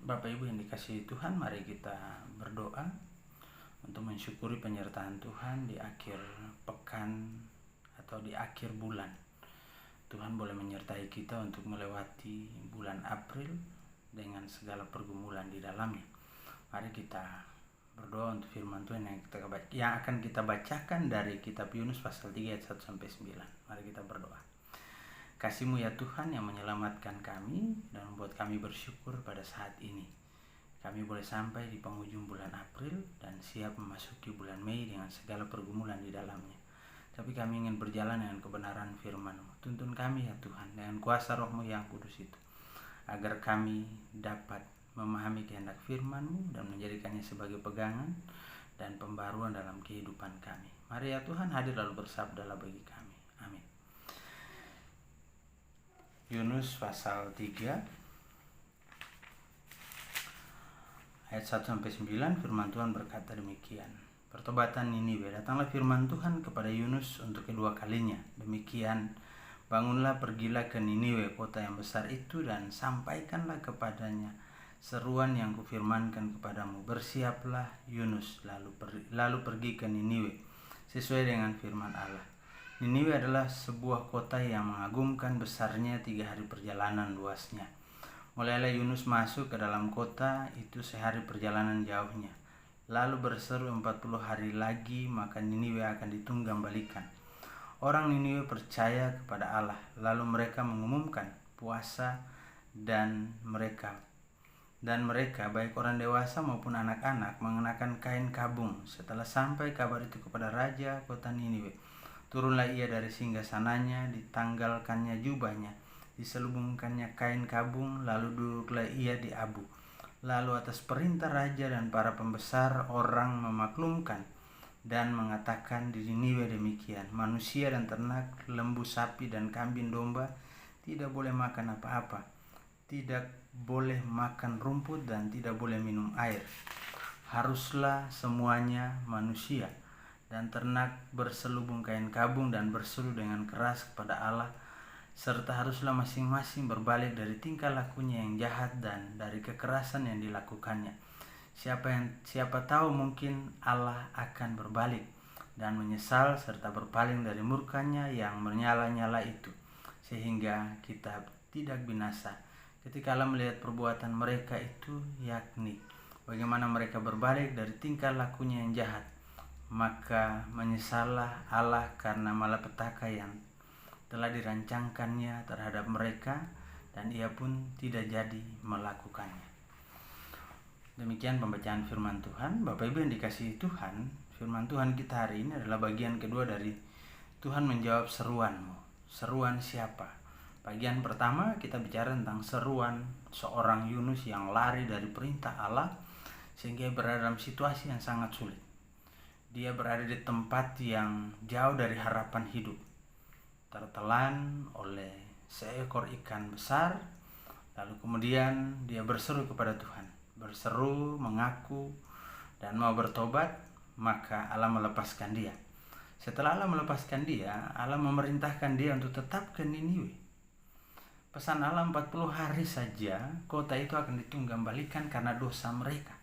Bapak Ibu yang dikasihi Tuhan, mari kita berdoa untuk mensyukuri penyertaan Tuhan di akhir pekan atau di akhir bulan. Tuhan boleh menyertai kita untuk melewati bulan April dengan segala pergumulan di dalamnya. Mari kita berdoa untuk firman Tuhan yang akan kita bacakan dari kitab Yunus pasal 3 ayat 1-9. Mari kita berdoa. Kasih-Mu ya Tuhan yang menyelamatkan kami dan membuat kami bersyukur pada saat ini. Kami boleh sampai di penghujung bulan April dan siap memasuki bulan Mei dengan segala pergumulan di dalamnya. Tapi kami ingin berjalan dengan kebenaran firman-Mu. Tuntun kami ya Tuhan dengan kuasa Roh-Mu yang kudus itu, agar kami dapat memahami kehendak firman-Mu dan menjadikannya sebagai pegangan dan pembaruan dalam kehidupan kami. Mari ya Tuhan hadir lalu bersabdalah bagi kami. Amin. Yunus pasal 3 ayat 1-9, firman Tuhan berkata demikian. Pertobatan Niniwe. Datanglah firman Tuhan kepada Yunus untuk kedua kalinya. Demikian, bangunlah, pergilah ke Niniwe, kota yang besar itu, dan sampaikanlah kepadanya seruan yang kufirmankan kepadamu. Bersiaplah Yunus, lalu pergi ke Niniwe sesuai dengan firman Allah. Niniwe adalah sebuah kota yang mengagumkan besarnya, 3 hari perjalanan luasnya. Mulailah Yunus masuk ke dalam kota itu sehari perjalanan jauhnya. Lalu berseru 40 hari lagi, maka Niniwe akan ditunggang balikan. Orang Niniwe percaya kepada Allah, lalu mereka mengumumkan puasa dan mereka baik orang dewasa maupun anak-anak mengenakan kain kabung. Setelah sampai kabar itu kepada raja kota Niniwe, turunlah ia dari singgasananya, ditanggalkannya jubahnya, diselubungkannya kain kabung, lalu duduklah ia di abu. Lalu atas perintah raja dan para pembesar, orang memaklumkan dan mengatakan di Niniwe demikian: manusia dan ternak, lembu, sapi, dan kambing domba tidak boleh makan apa-apa, tidak boleh makan rumput, dan tidak boleh minum air. Haruslah semuanya manusia dan ternak berselubung kain kabung dan berseru dengan keras kepada Allah, serta haruslah masing-masing berbalik dari tingkah lakunya yang jahat dan dari kekerasan yang dilakukannya. Siapa tahu mungkin Allah akan berbalik dan menyesal serta berpaling dari murkanya yang menyala-nyala itu, sehingga kita tidak binasa. Ketika Allah melihat perbuatan mereka itu, yakni bagaimana mereka berbalik dari tingkah lakunya yang jahat, maka menyesallah Allah karena malapetaka yang telah dirancangkannya terhadap mereka, dan ia pun tidak jadi melakukannya. Demikian pembacaan firman Tuhan. Bapak Ibu yang dikasihi Tuhan, firman Tuhan kita hari ini adalah bagian kedua dari Tuhan menjawab seruan-Mu. Seruan siapa? Bagian pertama kita bicara tentang seruan seorang Yunus yang lari dari perintah Allah sehingga berada dalam situasi yang sangat sulit. Dia berada di tempat yang jauh dari harapan hidup, tertelan oleh seekor ikan besar. Lalu kemudian dia berseru kepada Tuhan, berseru, mengaku, dan mau bertobat. Maka Allah melepaskan dia. Setelah Allah melepaskan dia, Allah memerintahkan dia untuk tetap ke Niniwe. Pesan Allah 40 hari saja kota itu akan ditunggang balikan karena dosa mereka.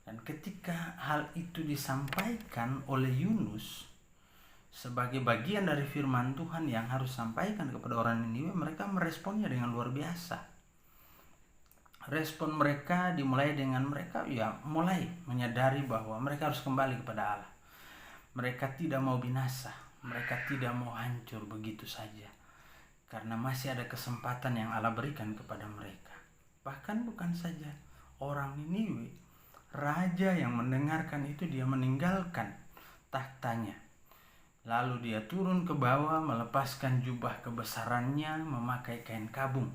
Dan ketika hal itu disampaikan oleh Yunus sebagai bagian dari firman Tuhan yang harus sampaikan kepada orang Niniwe, mereka meresponnya dengan luar biasa. Respon mereka dimulai dengan mereka mulai menyadari bahwa mereka harus kembali kepada Allah. Mereka tidak mau binasa, mereka tidak mau hancur begitu saja, karena masih ada kesempatan yang Allah berikan kepada mereka. Bahkan bukan saja orang Niniwe, raja yang mendengarkan itu dia meninggalkan tahtanya. Lalu dia turun ke bawah, melepaskan jubah kebesarannya, memakai kain kabung.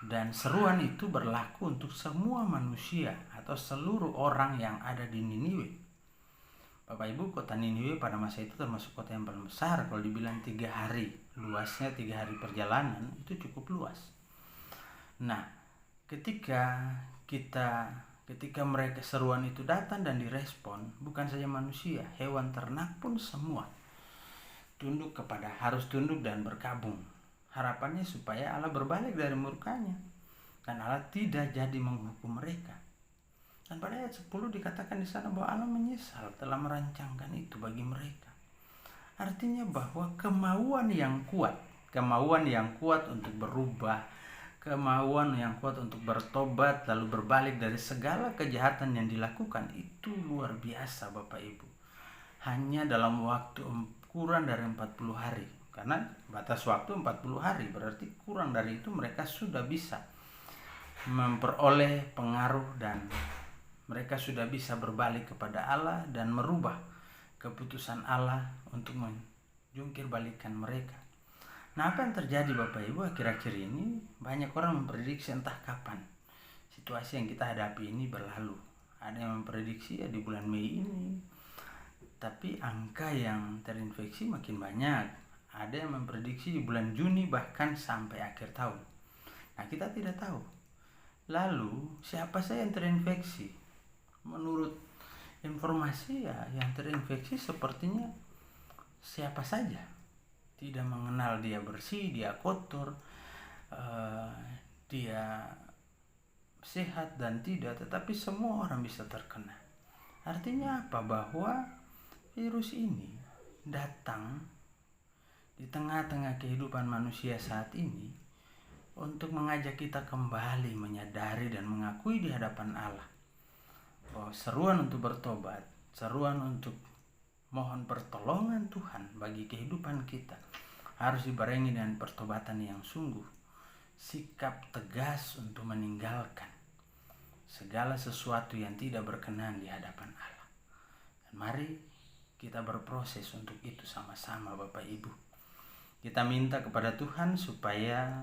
Dan seruan itu berlaku untuk semua manusia atau seluruh orang yang ada di Niniwe. Bapak Ibu, kota Niniwe pada masa itu termasuk kota yang paling besar. Kalau dibilang 3 hari, luasnya 3 hari perjalanan, itu cukup luas. Nah, ketika mereka seruan itu datang dan direspon, bukan saja manusia, hewan ternak pun semua harus tunduk dan berkabung. Harapannya supaya Allah berbalik dari murkanya. dan Allah tidak jadi menghukum mereka. Dan pada ayat 10 dikatakan di sana bahwa Allah menyesal telah merancangkan itu bagi mereka. Artinya bahwa kemauan yang kuat untuk berubah, kemauan yang kuat untuk bertobat lalu berbalik dari segala kejahatan yang dilakukan itu luar biasa Bapak Ibu. Hanya dalam waktu kurang dari 40 hari. Karena batas waktu 40 hari, berarti kurang dari itu mereka sudah bisa memperoleh pengaruh dan mereka sudah bisa berbalik kepada Allah dan merubah keputusan Allah untuk menjungkir balikan mereka. Nah, apa yang terjadi Bapak Ibu akhir-akhir ini? Banyak orang memprediksi entah kapan situasi yang kita hadapi ini berlalu. Ada yang memprediksi ya di bulan Mei ini, tapi angka yang terinfeksi makin banyak. Ada yang memprediksi di bulan Juni bahkan sampai akhir tahun. Nah, kita tidak tahu. Lalu siapa saja yang terinfeksi? Menurut informasi ya yang terinfeksi sepertinya siapa saja. Tidak mengenal dia bersih, dia kotor, dia sehat dan tidak, tetapi semua orang bisa terkena. Artinya apa? Bahwa virus ini datang di tengah-tengah kehidupan manusia saat ini untuk mengajak kita kembali menyadari dan mengakui di hadapan Allah bahwa seruan untuk bertobat, seruan untuk mohon pertolongan Tuhan bagi kehidupan kita harus dibarengi dengan pertobatan yang sungguh, sikap tegas untuk meninggalkan segala sesuatu yang tidak berkenan di hadapan Allah. Dan mari kita berproses untuk itu sama-sama Bapak Ibu. Kita minta kepada Tuhan supaya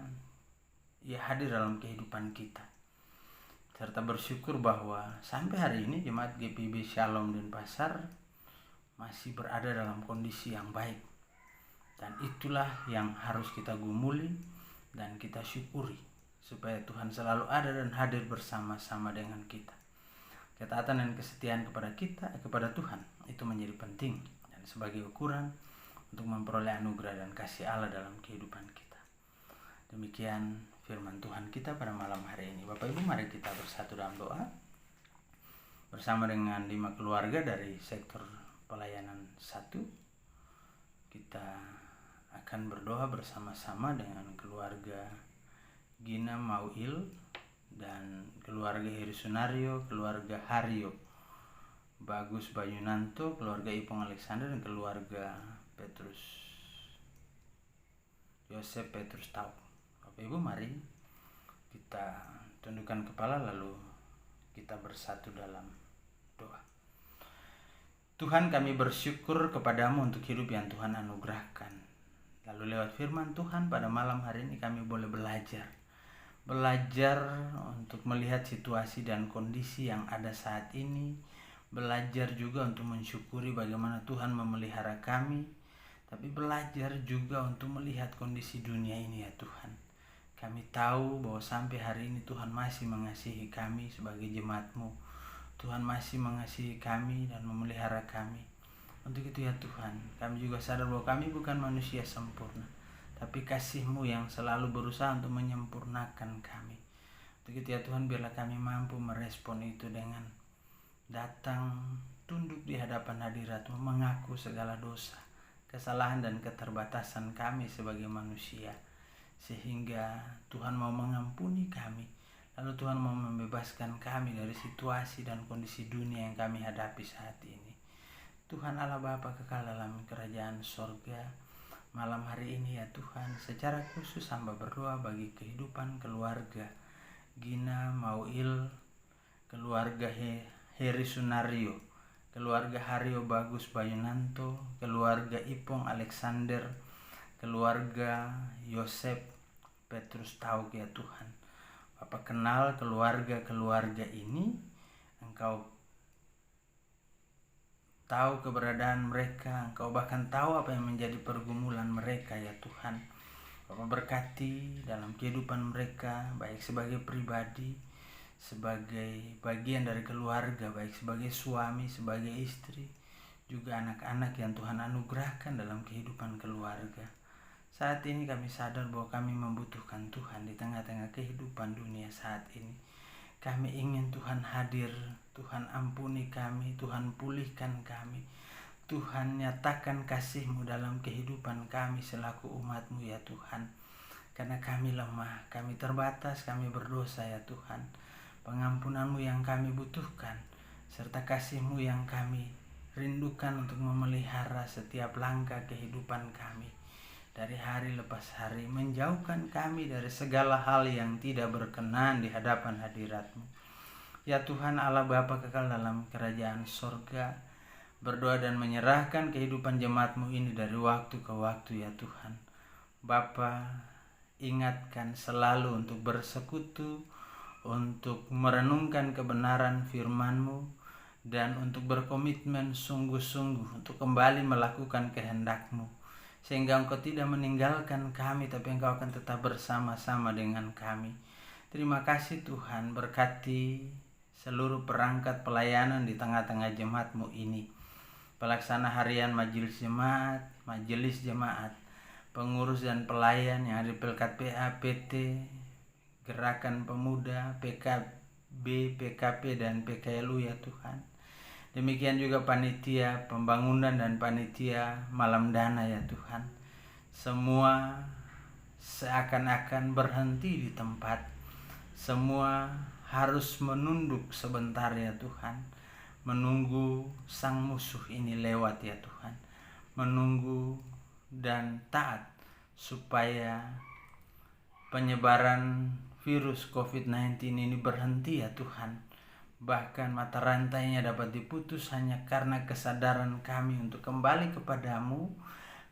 Ia hadir dalam kehidupan kita. Serta bersyukur bahwa sampai hari ini Jemaat GPIB Shalom Denpasar masih berada dalam kondisi yang baik. Dan itulah yang harus kita gumuli dan kita syukuri supaya Tuhan selalu ada dan hadir bersama-sama dengan kita. Ketaatan dan kesetiaan kepada Tuhan itu menjadi penting dan sebagai ukuran untuk memperoleh anugerah dan kasih Allah dalam kehidupan kita. Demikian firman Tuhan kita pada malam hari ini. Bapak Ibu, mari kita bersatu dalam doa bersama dengan 5 keluarga dari sektor pelayanan 1. Kita akan berdoa bersama-sama dengan keluarga Gina Mauil dan keluarga Heri Sunario, keluarga Haryo Bagus Bayunanto, keluarga Ipong Alexander dan keluarga Yosef Petrus Tau. Bapak Ibu, mari kita tundukkan kepala lalu kita bersatu dalam doa. Tuhan, kami bersyukur kepadamu untuk hidup yang Tuhan anugerahkan. Lalu lewat firman Tuhan pada malam hari ini kami boleh belajar untuk melihat situasi dan kondisi yang ada saat ini, belajar juga untuk mensyukuri bagaimana Tuhan memelihara kami, tapi belajar juga untuk melihat kondisi dunia ini ya Tuhan. Kami tahu bahwa sampai hari ini Tuhan masih mengasihi kami sebagai jemaat-Mu. Tuhan masih mengasihi kami dan memelihara kami. Untuk itu ya Tuhan, kami juga sadar bahwa kami bukan manusia sempurna, tapi kasih-Mu yang selalu berusaha untuk menyempurnakan kami. Untuk itu ya Tuhan, biarlah kami mampu merespon itu dengan datang tunduk di hadapan hadirat-Mu, mengaku segala dosa, kesalahan dan keterbatasan kami sebagai manusia, sehingga Tuhan mau mengampuni kami, lalu Tuhan mau membebaskan kami dari situasi dan kondisi dunia yang kami hadapi saat ini. Tuhan Allah Bapa kekal dalam kerajaan sorga, malam hari ini ya Tuhan, secara khusus hamba berdoa bagi kehidupan keluarga Gina Mauil, keluarga Heri Sunario, keluarga Haryo Bagus Bayunanto, keluarga Ipong Alexander, keluarga Yosef Petrus Tau ya Tuhan. Bapak kenal keluarga ini, Engkau tahu keberadaan mereka, Engkau bahkan tahu apa yang menjadi pergumulan mereka ya Tuhan. Bapak berkati dalam kehidupan mereka, baik sebagai pribadi, sebagai bagian dari keluarga, baik sebagai suami, sebagai istri, juga anak-anak yang Tuhan anugerahkan dalam kehidupan keluarga. Saat ini kami sadar bahwa kami membutuhkan Tuhan di tengah-tengah kehidupan dunia saat ini. Kami ingin Tuhan hadir, Tuhan ampuni kami, Tuhan pulihkan kami. Tuhan nyatakan kasih-Mu dalam kehidupan kami selaku umat-Mu ya Tuhan. Karena kami lemah, kami terbatas, kami berdosa ya Tuhan. Pengampunan-Mu yang kami butuhkan, serta kasih-Mu yang kami rindukan untuk memelihara setiap langkah kehidupan kami. Dari hari lepas hari, menjauhkan kami dari segala hal yang tidak berkenan di hadapan hadirat-Mu. Ya Tuhan Allah Bapa kekal dalam kerajaan sorga, berdoa dan menyerahkan kehidupan jemaat-Mu ini dari waktu ke waktu ya Tuhan. Bapa, ingatkan selalu untuk bersekutu, untuk merenungkan kebenaran firman-Mu, dan untuk berkomitmen sungguh-sungguh untuk kembali melakukan kehendak-Mu. Sehingga Engkau tidak meninggalkan kami, tapi Engkau akan tetap bersama-sama dengan kami. Terima kasih Tuhan, berkati seluruh perangkat pelayanan di tengah-tengah jemaat-Mu ini. Pelaksana harian majelis jemaat, pengurus dan pelayan yang ada di Pelkat PA, PT, Gerakan Pemuda, PKB, PKP, dan PKLU ya Tuhan. Demikian juga panitia pembangunan dan panitia malam dana ya Tuhan. Semua seakan-akan berhenti di tempat. Semua harus menunduk sebentar ya Tuhan. Menunggu sang musuh ini lewat ya Tuhan. Menunggu dan taat supaya penyebaran virus COVID-19 ini berhenti ya Tuhan. Bahkan mata rantainya dapat diputus hanya karena kesadaran kami untuk kembali kepadamu,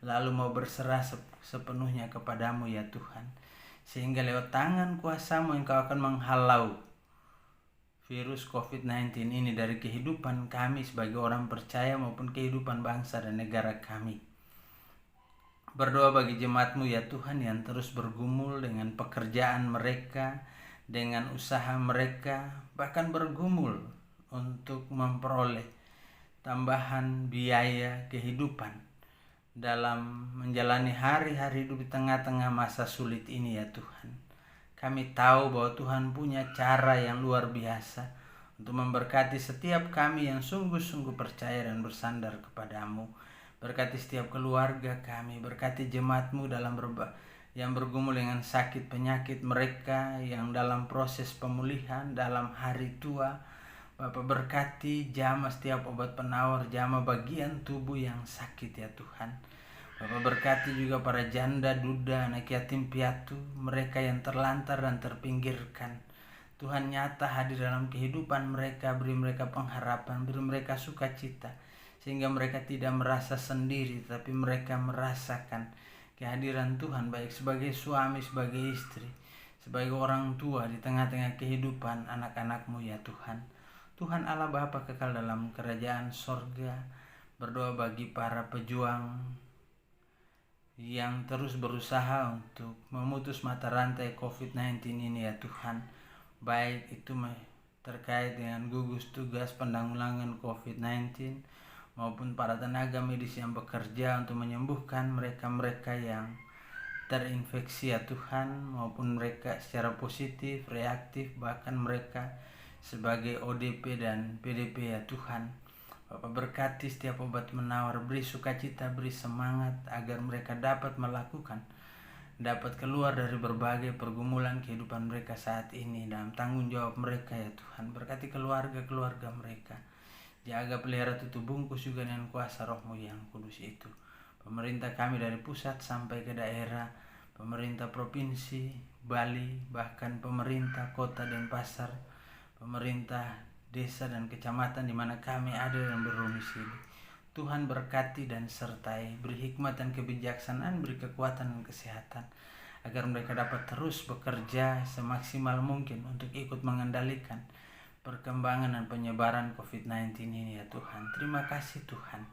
lalu mau berserah sepenuhnya kepadamu ya Tuhan. Sehingga lewat tangan kuasa-Mu Engkau akan menghalau virus COVID-19 ini dari kehidupan kami sebagai orang percaya maupun kehidupan bangsa dan negara kami. Berdoa bagi jemaat-Mu ya Tuhan yang terus bergumul dengan pekerjaan mereka, dengan usaha mereka, bahkan bergumul untuk memperoleh tambahan biaya kehidupan dalam menjalani hari-hari hidup di tengah-tengah masa sulit ini ya Tuhan. Kami tahu bahwa Tuhan punya cara yang luar biasa untuk memberkati setiap kami yang sungguh-sungguh percaya dan bersandar kepadamu. Berkati setiap keluarga kami, berkati jemaat-Mu dalam yang bergumul dengan sakit penyakit mereka yang dalam proses pemulihan, dalam hari tua. Bapa berkati jamah setiap obat penawar, jamah bagian tubuh yang sakit ya Tuhan. Bapa berkati juga para janda, duda, anak yatim piatu, mereka yang terlantar dan terpinggirkan. Tuhan nyata hadir dalam kehidupan mereka, beri mereka pengharapan, beri mereka sukacita, sehingga mereka tidak merasa sendiri, tapi mereka merasakan kehadiran Tuhan baik sebagai suami, sebagai istri, sebagai orang tua di tengah-tengah kehidupan anak-anak-Mu ya Tuhan. Tuhan Allah Bapa kekal dalam kerajaan sorga, berdoa bagi para pejuang yang terus berusaha untuk memutus mata rantai COVID-19 ini ya Tuhan. Baik itu terkait dengan gugus tugas penanggulangan COVID-19 maupun para tenaga medis yang bekerja untuk menyembuhkan mereka-mereka yang terinfeksi ya Tuhan, maupun mereka secara positif, reaktif, bahkan mereka sebagai ODP dan PDP ya Tuhan. Bapak berkati setiap obat menawar, beri sukacita, beri semangat agar mereka dapat keluar dari berbagai pergumulan kehidupan mereka saat ini dalam tanggung jawab mereka ya Tuhan. Berkati keluarga-keluarga mereka. Jaga pelihara tutup bungkus juga dengan kuasa Roh-Mu yang kudus itu. Pemerintah kami dari pusat sampai ke daerah, pemerintah provinsi, Bali, bahkan pemerintah kota dan pasar, pemerintah desa dan kecamatan di mana kami ada dan berdomisili. Tuhan berkati dan sertai, beri hikmat dan kebijaksanaan, beri kekuatan dan kesehatan, agar mereka dapat terus bekerja semaksimal mungkin untuk ikut mengendalikan perkembangan dan penyebaran COVID-19 ini ya Tuhan. Terima kasih Tuhan.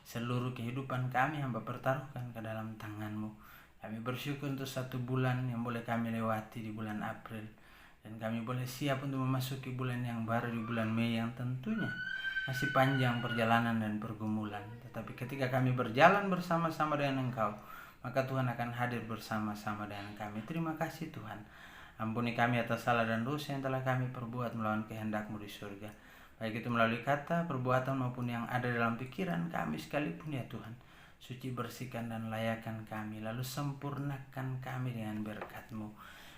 Seluruh kehidupan kami hamba pertaruhkan ke dalam tangan-Mu. Kami bersyukur untuk 1 bulan yang boleh kami lewati di bulan April. Dan kami boleh siap untuk memasuki bulan yang baru di bulan Mei yang tentunya masih panjang perjalanan dan pergumulan. Tetapi ketika kami berjalan bersama-sama dengan Engkau, maka Tuhan akan hadir bersama-sama dengan kami. Terima kasih Tuhan. Ampuni kami atas salah dan dosa yang telah kami perbuat melawan kehendak-Mu di surga. Baik itu melalui kata, perbuatan maupun yang ada dalam pikiran kami sekalipun ya Tuhan. Suci, bersihkan dan layakan kami, lalu sempurnakan kami dengan berkat-Mu.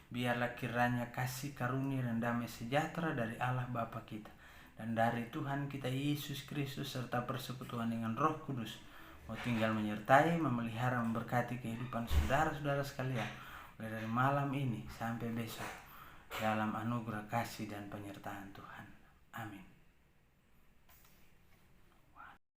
Biarlah kiranya kasih karunia dan damai sejahtera dari Allah Bapa kita dan dari Tuhan kita Yesus Kristus serta persekutuan dengan Roh Kudus mau tinggal menyertai, memelihara, memberkati kehidupan saudara-saudara sekalian mulai dari malam ini sampai besok dalam anugerah kasih dan penyertaan Tuhan. Amin.